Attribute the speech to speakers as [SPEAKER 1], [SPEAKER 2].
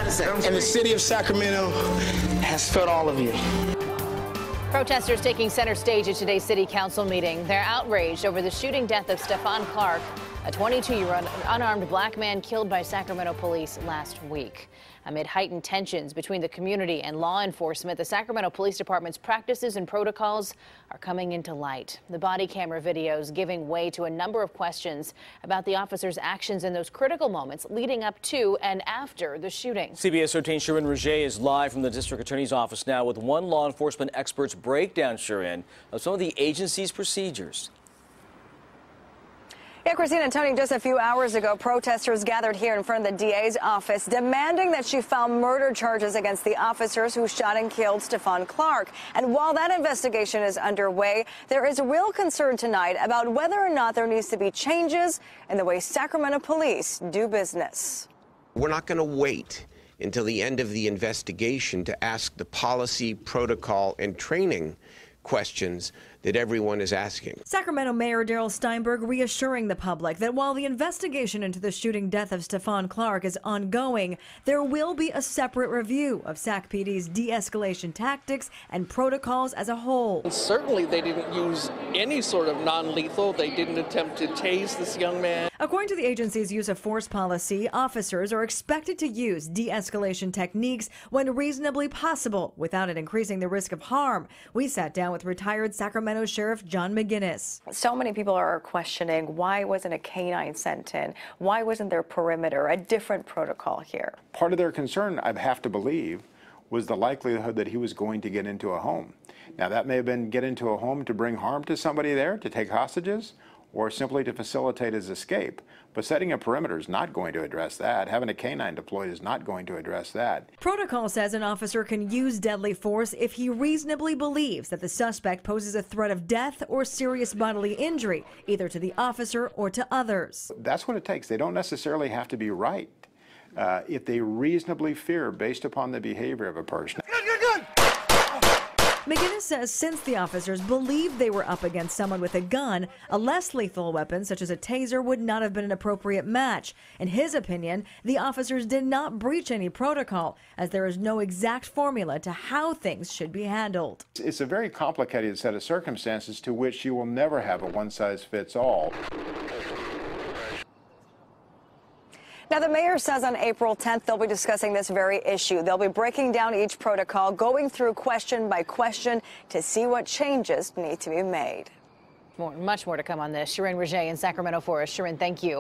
[SPEAKER 1] And the city of Sacramento has felt all of you.
[SPEAKER 2] Protesters taking center stage at today's city council meeting. They're outraged over the shooting death of Stephon Clark, a 22-year-old unarmed black man killed by Sacramento police last week. Amid heightened tensions between the community and law enforcement, the Sacramento Police Department's practices and protocols are coming into light. The body camera videos giving way to a number of questions about the officers' actions in those critical moments leading up to and after the shooting.
[SPEAKER 3] CBS 13's Shirin Rajae is live from the district attorney's office now with one law enforcement expert's breakdown, Shirin, of some of the agency's procedures.
[SPEAKER 4] Yeah, Christina and Tony, just a few hours ago, protesters gathered here in front of the DA's office demanding that she file murder charges against the officers who shot and killed Stephon Clark. And while that investigation is underway, there is real concern tonight about whether or not there needs to be changes in the way Sacramento police do business.
[SPEAKER 5] We're not going to wait until the end of the investigation to ask the policy, protocol, and training questions that everyone is asking.
[SPEAKER 6] Sacramento Mayor Darrell Steinberg reassuring the public that while the investigation into the shooting death of Stephon Clark is ongoing, there will be a separate review of SacPD's de-escalation tactics and protocols as a whole.
[SPEAKER 7] Certainly they didn't use any sort of non-lethal. They didn't attempt to tase this young man.
[SPEAKER 6] According to the agency's use of force policy, officers are expected to use de-escalation techniques when reasonably possible without it increasing the risk of harm. We sat down with retired Sacramento Sheriff John McGinnis.
[SPEAKER 4] So many people are questioning why wasn't a canine sent in? Why wasn't there perimeter, a different protocol here?
[SPEAKER 8] Part of their concern, I have to believe, was the likelihood that he was going to get into a home. Now, that may have been get into a home to bring harm to somebody there, to take hostages, or simply to facilitate his escape. But setting a perimeter is not going to address that. Having a canine deployed is not going to address that.
[SPEAKER 6] Protocol says an officer can use deadly force if he reasonably believes that the suspect poses a threat of death or serious bodily injury, either to the officer or to others.
[SPEAKER 8] That's what it takes. They don't necessarily have to be right. If they reasonably fear based upon the behavior of a person.
[SPEAKER 6] McGinnis says since the officers believed they were up against someone with a gun, a less lethal weapon such as a taser would not have been an appropriate match. In his opinion, the officers did not breach any protocol, as there is no exact formula to how things should be handled.
[SPEAKER 8] It's a very complicated set of circumstances to which you will never have a one-size-fits-all.
[SPEAKER 4] Now, the mayor says on April 10th, they'll be discussing this very issue. They'll be breaking down each protocol, going through question by question to see what changes need to be made.
[SPEAKER 2] Much more to come on this. Shirin Rajae in Sacramento for us. Shirin, thank you.